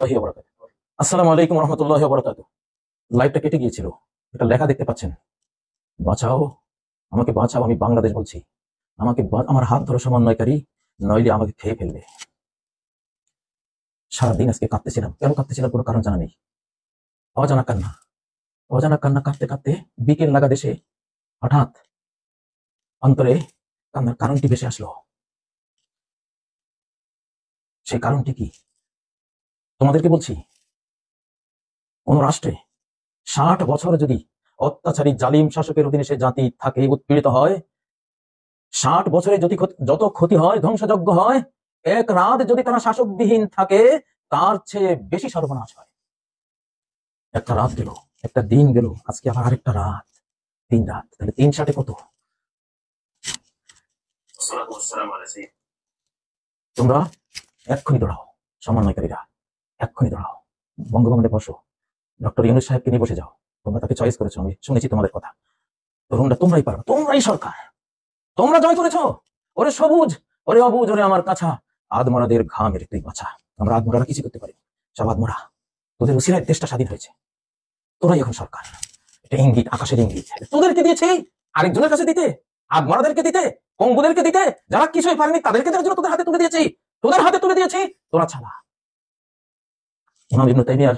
আসসালামু আলাইকুম রহমতুল্লাহি ওয়া বারাকাতুহু। লাইভটা কেটে গিয়েছিল, এটা লেখা দেখতে পাচ্ছেন, বাঁচাও, আমাকে বাঁচাও, আমি বাংলাদেশ বলছি, আমাকে আমার হাত ধরো সমন্বয়কারী, নইলে আমাকে খেয়ে ফেলবে। সারাদিন আজকে কাঁদতেছিলাম, কেন কাঁদতেছিলাম কোনো কারণ জানা নেই। অজানা কান্না, অজানা কান্না কাঁদতে কাঁদতে বিকেল লাগা দেশে হঠাৎ অন্তরে কান্নার কারণটি ভেসে আসলো। সেই কারণটি কি তোমাদেরকে বলছি। কোন রাষ্ট্রে 60 বছর যদি অত্যাচারী জালিম শাসকের অধীনে সে জাতি থাকে, উৎপীড়িত হয়, 60 বছরে যত ক্ষতি হয়, ধ্বংসযজ্ঞ হয়, এক রাত যদি তারা শাসকবিহীন থাকে তার চেয়ে বেশি সর্বনাশ হয়। একটা রাত গেল, একটা দিন গেল, আজকে আবার আরেকটা রাত, 3 রাত, তাহলে 3 কত? তোমরা এক্ষুনি দৌড়াও, সমন্বয়কারীরা এক্ষুনি দৌড়াও, বঙ্গভবনে বসো, ডক্টর ইউনূস সাহেবকে নিয়ে বসে যাও। তোমরা তাকে চয়েস করেছো, আমি শুনেছি তোমাদের কথা। তরুণরা তোমরাই পারো, তোমরাই সরকার, তোমরা জয় করেছো। ওরে সবুজ, ওরে অবুজ, ওরে আমার কাছা, আদমরাদের ঘামের তুই বাঁচা। আমরা আদমরারা কিছু করতে পারি, সব আদমরা, তোদের উসিলায় দেশটা স্বাধীন হয়েছে, তোরাই এখন সরকার। এটা ইঙ্গিত, আকাশের ইঙ্গিত। তোদেরকে দিয়েছি আরেকজনের কাছে দিতে, আদমরাদেরকে দিতে, পঙ্গুদেরকে দিতে, যারা কিছুই পারেনি তাদেরকে দেওয়ার জন্য তোদের হাতে তুলে দিয়েছি, তোদের হাতে তুলে দিয়েছি, তোরা ছাড়া। ইমাম ইবনে তাইমিয়ার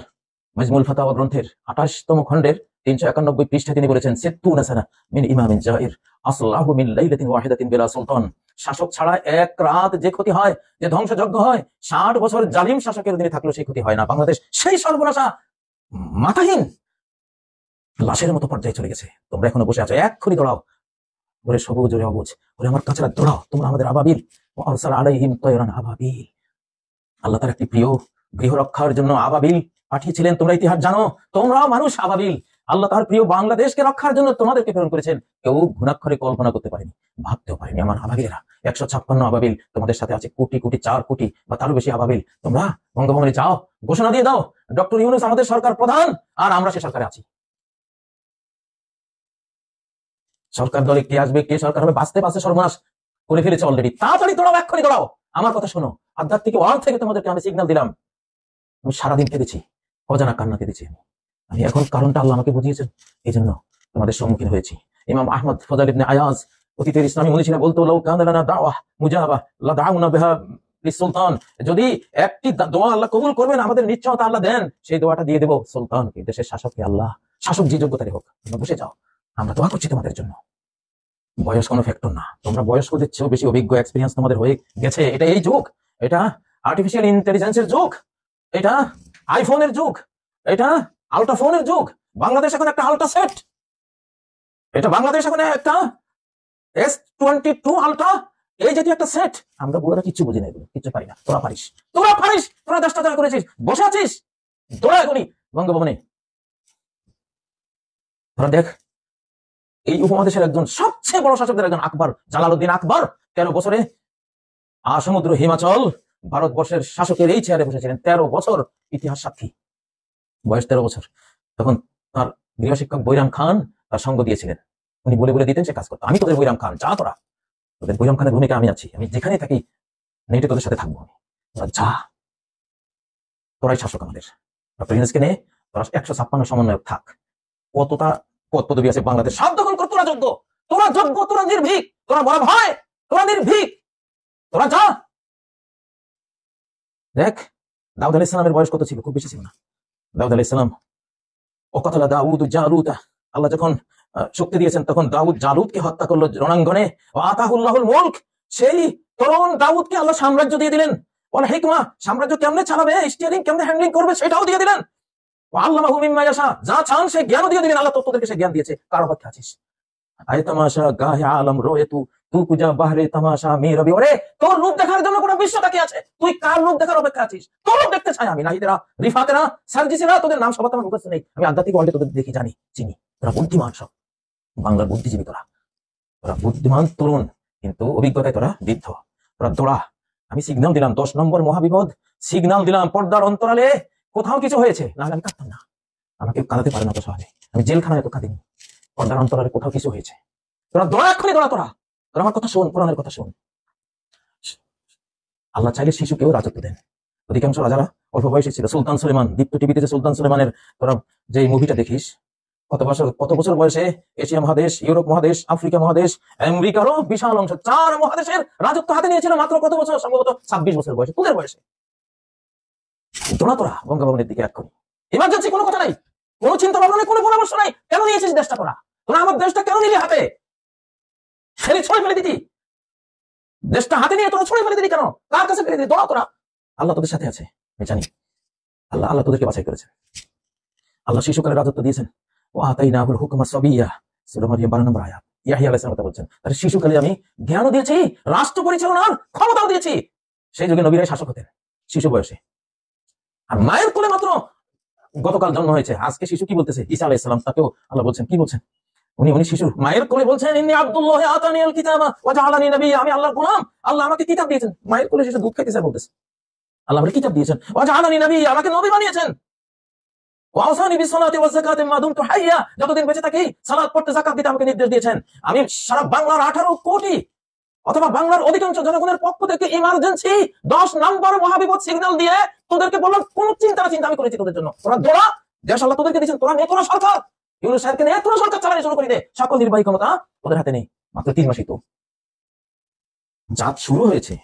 মাজমুল ফাতাওয়া গ্রন্থের 28তম খণ্ডের 391 পৃষ্ঠায় তিনি বলেছেন, সিত্তুনা সানা মিন ইমামিন জাইর আসলাহু মিন লাইলাতিন ওয়াহিদাতিন বিলা সুলতান। শাসক ছাড়া এক রাত যে ক্ষতি হয়, যে ধ্বংসযজ্ঞ হয়, 60 বছর জালিম শাসকের অধীনে থাকলেও সেই ক্ষতি হয় না। বাংলাদেশ সেই সর্বনাশা মাথাহীন লাশের মতো পর্যায়ে চলে গেছে। তোমরা এখনো বসে আছো, এক্ষুনি দৌড়াও, ওরে সবুজ, ওরে অবুজ, ওরে আমার কাছেরা দৌড়াও। তোমরা আমাদের আবাবিল, আরসালা আলাইহিম তায়রান আবাবিল। আল্লাহ তার একটি প্রিয় গৃহ রক্ষার জন্য আবাবিল পাঠিয়েছিলেন। তোমরা ইতিহাস জানো, তোমরা মানুষ আবাবিল। আল্লাহ তার প্রিয় বাংলাদেশকে রক্ষার জন্য তোমাদেরকে প্রেরণ করেছেন। কেউ ঘুণাক্ষরে কল্পনা করতে পারেনি, ভাবতেও পারেনি। আমার আবাবিলেরা 156 আবাবিল, তোমাদের সাথে আছে কোটি কোটি, 4 কোটি বা তারও বেশি আবাবিল। তোমরা বঙ্গভবনে যাও, ঘোষণা দিয়ে দাও, ডক্টর ইউনূস আমাদের সরকার প্রধান, আর আমরা সে সরকারে আছি। সরকার দলে কে আসবে, কে সরকার হবে, বাঁচতে বাঁচতে সর্বনাশ করে ফেলেছে অলরেডি। তাড়াতাড়ি দৌড়াও, এক্ষুনি দৌড়াও। আমার কথা শোনো, আধ্যাত্মিক ওয়ার্ল্ড থেকে তোমাদেরকে আমি সিগন্যাল দিলাম। আমি সারাদিন কেঁদেছি, অজানা কান্না কেঁদেছি। আমি এখন কারণটা আল্লাহ আমাকে বুঝিয়েছেন, এই জন্য তোমাদের সম্মুখীন হয়েছি। ইমাম আহমদ ফজল ইবনে আয়াজ, অতীতের ইসলামী মুনি ছিলেন, বলতো, লাউ কানা লানা দাওয়া মুজাবা লাদাউনা বিহা লিসুলতান। যদি একটি দোয়া আল্লাহ কবুল করবেন, আমাদের নিশ্চয়তা আল্লাহ দেন, সেই দোয়াটা দিয়ে দেব সুলতানকে, দেশের শাসককে। আল্লাহ শাসক যে যোগ্যতারই হোক, তোমরা বসে যাও, আমরা দোয়া করছি তোমাদের জন্য। বয়স কোনো ফ্যাক্টর না, তোমরা বয়স্কদের চেয়েও বেশি অভিজ্ঞ, এক্সপিরিয়েন্স তোমাদের হয়ে গেছে। এটা এই যুগ, এটা আর্টিফিশিয়াল ইন্টেলিজেন্সের যুগ, এটা আইফোনের যুগ, এটা আল্ট্রাফোনের যুগ। বাংলাদেশ এখন একটা আল্ট্রা সেট, এটা বাংলাদেশ এখন একটা S22 আল্ট্রা, এই জাতীয় একটা সেট। আমরা বুড়োরা কিচ্ছু বুঝি না, এগুলো কিচ্ছু পারি না। তোরা পারিস, তোরা পারিস, তোরা 10টা জয় করেছিস, বসে আছিস, তোরা এখনই বঙ্গভবনে। তোরা দেখ, এই উপমহাদেশের একজন সবচেয়ে বড় শাসকদের একজন আকবর, জালালউদ্দিন আকবর, 13 বছরে সমুদ্র হিমাচল ভারতবর্ষের শাসকের এই চেয়ারে বসেছিলেন। 13 বছর, ইতিহাস সাক্ষী, বয়স 13 বছর। তখন তার গৃহশিক্ষক বৈরাম খান তার সঙ্গ দিয়েছিলেন। উনি বলে বলে দিতেন, সে কাজ করতো। আমি তোদের বৈরাম খান, যা তোরা, তোদের বৈরাম খানের ভূমিকা আমি আছি, আমি যেখানে থাকি নেটে তোদের সাথে থাকবো, আমি, তোরা যা, তোরাই শাসক আমাদের। ডক্টর ইউনূসকে নিয়ে তোরা 156 সমন্বয়ক থাক। কতটা পদ পদবি আছে বাংলাদেশ, সব দখল কর। তোরা যোগ্য, তোরা যোগ্য, তোরা নির্ভীক, তোরা বড় ভয়, তোরা নির্ভীক, তোরা যা। দেখ, দাউদ আলাইহিস সালামের বয়স কত ছিল? খুব বেশি ছিল না। দাউদ আলাইহিস সালাম, ও কাতালা দাউদ জালুতা, আল্লাহ যখন শক্তি দিয়েছেন তখন দাউদ জালুতকে হত্যা করলো রণাঙ্গনে। ও আতাহুল্লাহুল মুলক, সেই তরুণ দাউদকে আল্লাহ সাম্রাজ্য দিয়ে দিলেন। ওয়াল হিকমা, সাম্রাজ্য কেমনে চালাবে, স্টিয়ারিং কেমনে হ্যান্ডলিং করবে, সেটাও দিয়ে দিলেন। ওয়া আল্লামাহু মিম্মা ইয়াশা, যা চান সে জ্ঞানও দিয়ে দিলেন। আল্লাহ তোদেরকে সে জ্ঞান দিয়েছে। কার অপেক্ষা আছিস? আয় তামাশা গাহে আলম রয়েতু তু কুজা বাহরে তামাশা মে রবি। ওরে, তোর রূপ দেখার জন্য কোনো বিশ্ব তাকিয়ে আছে, তুই কার রূপ দেখার অপেক্ষা আছিস? তোর রূপ দেখতে চাই আমি। নাহিদেরা, রিফাতেরা, সার্জিসেরা, তোদের নাম সবার আমার মুখস্থ নেই, আমি আধ্যাত্মিক ওয়ার্ল্ডে তোদের দেখি, জানি, চিনি। তোরা বুদ্ধিমান, সব বাংলার বুদ্ধিজীবী, তোরা তোরা বুদ্ধিমান তরুণ, কিন্তু অভিজ্ঞতায় তোরা বৃদ্ধ। তোরা দৌড়া, আমি সিগন্যাল দিলাম, 10 নম্বর মহাবিপদ সিগন্যাল দিলাম। পর্দার অন্তরালে কোথাও কিছু হয়েছে, না আমি কাঁদতাম না, আমাকে কাঁদাতে পারে না তো সহজে, আমি জেলখানায় তো কাঁদিনি। পর্দার অন্তরালে কোথাও কিছু হয়েছে, তোরা দৌড়া, এক্ষুনি দৌড়া, তোরা তোরা আমার কথা শোন, কোরআনের কথা শোন। আল্লাহ চাইলে শিশুকেও রাজত্ব দেন, অধিকাংশ রাজারা অল্প বয়সী ছিল। সুলতান সুলেমান, দীপ্ত টিভিতে যে সুলতান সুলেমানের তোরা যে মুভিটা দেখিস, কত বছর বয়সে এশিয়া মহাদেশ, ইউরোপ মহাদেশ, আফ্রিকা মহাদেশ, আমেরিকারও বিশাল অংশ, 4 মহাদেশের রাজত্ব হাতে নিয়েছিল মাত্র কত বছর? সম্ভবত 26 বছর বয়সে, তোদের বয়সে। তোরা বঙ্গভবনের দিকে এক্ষুনি। ইমার্জেন্সি কোনো কথা নাই, কোনো চিন্তা ভাবনা নেই, কোনো পরামর্শ নাই। কেন নিয়েছিস দেশটা তোরা আমার দেশটা কেন নিলি হাতে? ছড়ে ফেলে দিতি দেশটা হাতে নিয়ে, তোরা ছড়ে ফেলে দিলি কেন? কার কাছে ফেলে দিলি? তোরা আল্লাহ তোদের সাথে আছে, আমি জানি। আল্লাহ তোদেরকে বাছাই করেছেন। আল্লাহ শিশুকালে রাজত্ব দিয়েছেন। ও আতাইনাহুল হুকমা সাবিয়্যা, সূরা মারইয়াম 12 নম্বর আয়াত। ইয়াহইয়া আলাইহিস সালাম কথা বলছেন, তাহলে শিশুকালে আমি জ্ঞানও দিয়েছি, রাষ্ট্র পরিচালনার ক্ষমতাও দিয়েছি। সেই যুগে নবীরাই শাসক হতেন শিশু বয়সে। আর মায়ের কোলে মাত্র গতকাল জন্ম হয়েছে, আজকে শিশু কি বলতেছে? ঈসা আলাইহিস সালাম, তাকেও আল্লাহ বলছেন, কি বলছেন? উনি শিশু মায়ের কোলে বলছেন, ইন্নী আব্দুল্লাহ আতানিয়াল কিতাবা ওয়া জাআলানি নাবিয়্যা, আমি আল্লাহর গোলাম, আল্লাহ আমাকে কিতাব দিয়েছেন। মায়ের কোলে শিশু দুধ খাইতেছে বলতেছে, আল্লাহ আমাকে কিতাব দিয়েছেন। ওয়া জাআলানি নাবিয়্যা, আমাকে নবী বানিয়েছেন। ওয়া আওসানি বিসসালাতি ওয়াজ যাকাতি মা দুমতু হাইয়্যা, যতদিন বেঁচে থাকি সালাত পড়তে, যাকাত দিতে আমাকে নির্দেশ দিয়েছেন। আমি সারা বাংলার 18 কোটি অথবা বাংলার অধিকাংশ জনগণের পক্ষ থেকে ইমার্জেন্সি 10 নম্বর মহাবিপদ সিগন্যাল দিয়ে তোদেরকে বললাম, কোন চিন্তা আমি করেছি তোদের জন্য। তোরা দোড়া, দেশ আল্লাহ তোদেরকে দিয়েছেন, তোরা নে, তোরা সরকার, ইউনূস সাহেবকে নিয়ে তোরা সরকার চালানো শুরু করে দে। সকল নির্বাহী ক্ষমতা তোদের হাতে নেই। মাত্র 3 মাসই তো জাত শুরু হয়েছে,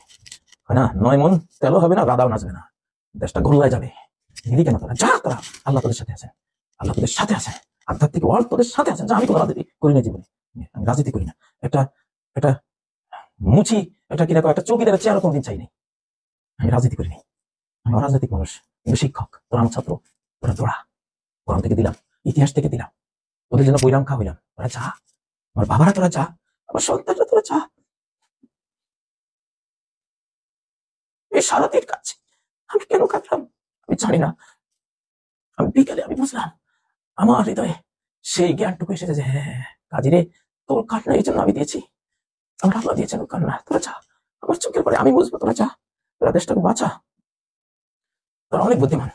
না 9 মন তেলও হবে না, গাদাও নাচবে না, দেশটা গোল্লায় যাবে। নিলি কেন তোরা? যা, তোরা, আল্লাহ তোদের সাথে আছেন, আল্লাহ তোদের সাথে আছেন, আধ্যাত্মিক ওয়ার্ল্ড তোদের সাথে আছেন। যা, আমি কোনো রাজনীতি করি না জীবনে, আমি রাজনীতি করি না। একটা মুচি, একটা কিরকম একটা চৌকিদারের চেয়ার কোনদিন চাই নাই। আমি রাজনীতি করিনি, আমি অরাজনৈতিক মানুষ, কিন্তু শিক্ষক। তোরা আমার ছাত্র, তোরা কোরআন থেকে দিলাম, ইতিহাস থেকে দিলাম, তোদের জন্য বইরাম খা হইলাম। তোরা যা, আমার বাবারা তোরা যা, আমার সন্তানরা তোরা যা। এই সারাদিন কাজ আমি কেন কাটলাম আমি জানি না। আমি বিকেলে আমি বুঝলাম, আমার হৃদয়ে সেই জ্ঞানটুকু এসেছে যে হ্যাঁ কাজী, তোর কান্না এই জন্য আমি দিয়েছি, আমার আল্লাহ দিয়েছেন ওর কান্না। তোরা যা, আমার চোখের পরে আমি বুঝবো, তোরা যা, তোরা দেশটাকে বাঁচা। তোরা অনেক বুদ্ধিমান,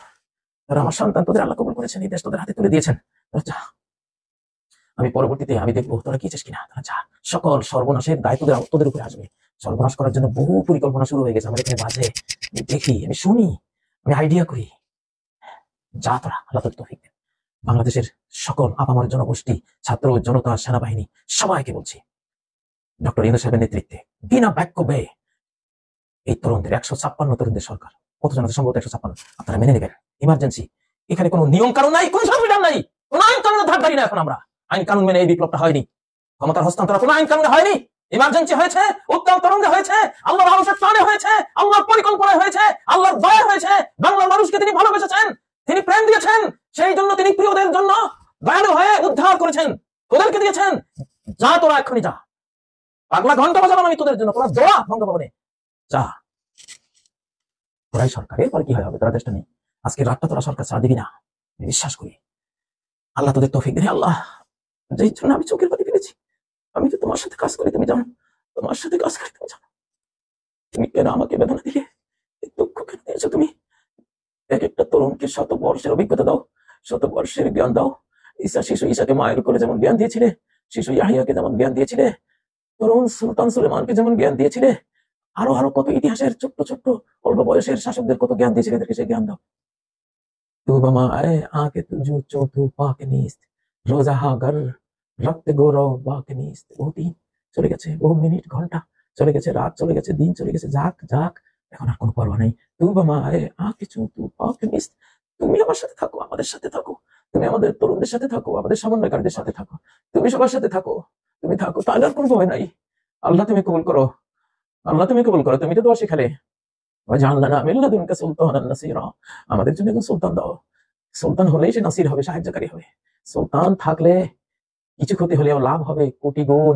তোরা আমার সন্তান, তোদের আল্লাহ কবুল করেছেন, এই দেশ তোদের হাতে তুলে দিয়েছেন। তোরা যা, আমি পরবর্তীতে আমি দেখবো তোরা কি চাস কিনা। তোরা যা, সকল সর্বনাশের দায় তোদের উপরে আসবে। সর্বনাশ করার জন্য বহু পরিকল্পনা শুরু হয়ে গেছে। আমার এখানে বাজে, আমি দেখি, আমি শুনি, আমি আইডিয়া করি। যা, তোরা, আল্লাহ তোর তৌফিক দেন। বাংলাদেশের সকল আপামর জনগোষ্ঠী, ছাত্র জনতা, সেনাবাহিনী, সবাইকে বলছি, ডক্টর ইউনূস সাহেবের নেতৃত্বে বিনা বাক্য ব্যয়ে এই তরুণদের 156 তরুণদের সরকার, কতজন আছে? সম্ভবত 156। আপনারা মেনে নেবেন। ইমার্জেন্সি, এখানে কোনো নিয়ম কানুন নাই, কোনো সংবিধান নাই, কোন আইন কানুনের ধার ধারি না। এখন আমরা আইন কানুন মেনে এই বিপ্লবটা হয়নি, ক্ষমতার হস্তান্তর কোনো আইন কানুনে হয়নি। ইমার্জেন্সি হয়েছে, উত্তাল তরঙ্গে হয়েছে, আল্লাহর মানুষের প্রাণে হয়েছে, আল্লাহর পরিকল্পনায় হয়েছে, আল্লাহর দয়া হয়েছে। বাংলার মানুষকে তিনি ভালোবেসেছেন, তিনি প্রেম দিয়েছেন, সেই জন্য তিনি প্রিয়দের জন্য দয়ালু হয়ে উদ্ধার করেছেন, তোদেরকে দিয়েছেন। যা, তোরা এক্ষুনি যা, পাগলা ঘন্টা বাজালাম আমি তোদের জন্য। তোরা দৌড়া বঙ্গভবনে, যা। তোরাই সরকার, এরপরে কি হবে? তোরা দেশটা নেই, আজকে রাতটা তোরা সরকার ছাড়া দিবি না, বিশ্বাস করি। আল্লাহ তোদের তৌফিক দেন। আল্লাহ, যেই জন্য আমি চোখের পানি ফেলেছি, আমি তো তোমার সাথে কাজ করি, তুমি জানো, তোমার সাথে কাজ করি, তুমি জানো। তুমি কেন আমাকে বেদনা দিলে, দুঃখ কেন দিয়েছো তুমি? এক একটা তরুণকে 100 বর্ষের অভিজ্ঞতা দাও, 100 বর্ষের জ্ঞান দাও। শিশু ঈসাকে মায়ের করে যেমন জ্ঞান দিয়েছিলে, শিশু ইয়াহিয়াকে যেমন জ্ঞান দিয়েছিলে, তরুণ সুলতান সুলেমানকে যেমন জ্ঞান দিয়েছিলে, আরো কত ইতিহাসের ছোট্ট ছোট্ট অল্প বয়সের শাসকদের কত জ্ঞান দিয়েছিলে, এদেরকে সেই জ্ঞান দাও। তু বামা আয়ে আকে তুজু চৌথু পাক নিস্ত রোজা হাগর রক্ত গৌরব বাক নিস্ত। বহু দিন চলে গেছে, বহু মিনিট ঘন্টা চলে গেছে, রাত চলে গেছে, দিন চলে গেছে, যাক যাক, এখন আর কোনো পরোয়া নেই। তু বামা আয়ে আকে চৌথু পাক নিস্ত, তুমি আমার সাথে থাকো, আমাদের সাথে থাকো, তুমি আমাদের তরুণদের সাথে থাকো, আমাদের সমন্বয়কারীদের সাথে থাকো, তুমি সবার সাথে থাকো, তুমি থাকো, তাহলে আর কোনো ভয় নাই। আল্লাহ তুমি কবুল করো, আল্লাহ তুমি কবুল করো। তুমি তো দোয়া শিখালে, আমাদের জন্য একজন সুলতান দাও। সুলতান হলেই সে নাসির হবে, সাহায্যকারী হবে। সুলতান থাকলে কিছু ক্ষতি হলেও লাভ হবে কোটি গুণ,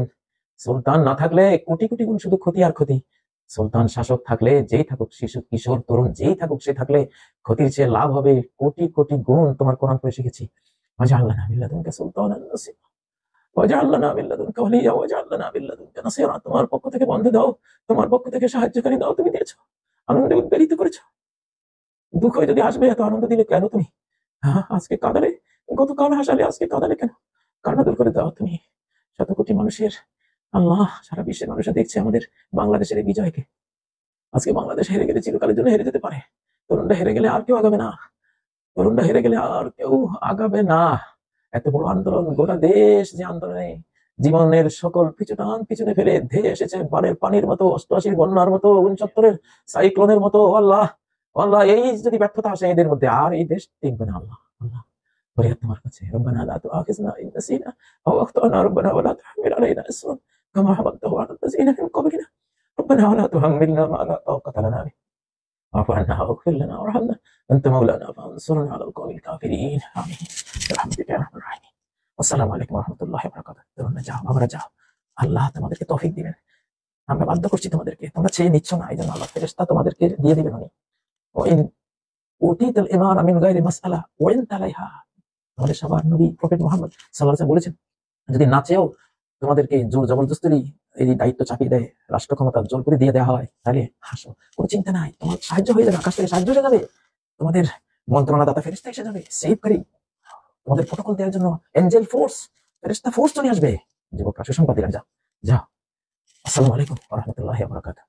সুলতান না থাকলে কোটি কোটি গুণ শুধু ক্ষতি আর ক্ষতি। সুলতান শাসক থাকলে, যেই থাকুক, শিশু কিশোর তরুণ যেই থাকুক, সে থাকলে ক্ষতির চেয়ে লাভ হবে কোটি কোটি গুণ। তোমার কোরআন পড়ে শিখেছি, ওয়াজআলনা মিন লাদুনকা সুলতানান নাসিরা, ওয়াজআলনা মিন লাদুনকা ওয়ালিয়্যা, ওয়াজআলনা মিন লাদুনকা নাসিরা। তোমার পক্ষ থেকে বন্ধু দাও, তোমার পক্ষ থেকে সাহায্যকারী দাও, তুমি দিয়েছো, আনন্দে উদ্বেলিত করেছো। দুঃখ যদি আসবে, এত আনন্দ দিলে কেন তুমি? আজকে কাঁদালে, গতকাল হাসালে, আজকে কাঁদালে কেন? কান্না দূর করে দাও তুমি। 100 কোটি মানুষের, আল্লাহ, সারা বিশ্বের মানুষরা দেখছে আমাদের বাংলাদেশের এই বিজয়কে। আজকে বাংলাদেশ হেরে গেলে চিরকালের জন্য হেরে যেতে পারে, তরুণরা হেরে গেলে আর কেউ আগাবে না, তরুণরা হেরে গেলে আর কেউ আগাবে না। এত বড় আন্দোলন, গোটা দেশ যে আন্দোলনে জীবনের সকল পিছুটান পিছনে ফেলে ধেয়ে এসেছে বানের পানির মতো, 88 বন্যার মতো, 69 সাইক্লোনের মতো। আল্লাহ, আল্লাহ, এই যদি ব্যর্থতা আসে এদের মধ্যে, আর এই দেশ টিকবে না। আল্লাহ, আল্লাহ, ফরিয়াদ তোমার কাছে। রব্বানা লা তুআখিযনা ইন নাসিনা আও আখতানা, রব্বানা ওয়া লা তাহমিল আলাইনা ইসরান কামা হামালতাহু আলা الذين من قبلنا ربنا ولا تحملنا ما لا طاقة لنا به واعف عنا واغفر لنا وارحمنا أنت مولانا فانصرنا على القوم الكافرين آمين برحمتك يا أرحم الراحمين। আসসালামু আলাইকুম ওয়া রাহমাতুল্লাহি ওয়া বারাকাতুহু। তরুণরা যাও, বাবারা যাও, আল্লাহ তোমাদেরকে তৌফিক দিবেন। আমরা বাধ্য করছি তোমাদেরকে, তোমরা চেয়ে নিচ্ছ না, এই জন্য আল্লাহ ফেরেশতা তোমাদেরকে দিয়ে দিবেন উনি। ওয়াইন উতিতাল ইমারা মিন গায়রি মাসআলা ওয়া ইন তালাইহা, আমাদের সবার নবী প্রফেট মুহাম্মদ সাল্লাল্লাহু আলাইহি ওয়াসাল্লাম বলেছেন, যদি না চেয়েও তোমাদেরকে জোর জবরদস্তি এই দায়িত্ব চাপিয়ে দেয়, রাষ্ট্র ক্ষমতা জোর করে দিয়ে দেওয়া হয়, তাহলে হাসো, কোনো চিন্তা নাই, তোমার সাহায্য হয়ে যাবে, আকাশ থেকে সাহায্য এসে যাবে, তোমাদের মন্ত্রণাদাতা ফেরেশতা এসে যাবে, সেভকারী, তোমাদের প্রটোকল দেওয়ার জন্য এঞ্জেল ফোর্স, ফেরেশতা ফোর্স চলে আসবে। যুবকরা সুসংবাদ দিলেন, যাও যাও। আসসালামু আলাইকুম ওয়া রাহমাতুল্লাহি ওয়া বারাকাতুহু।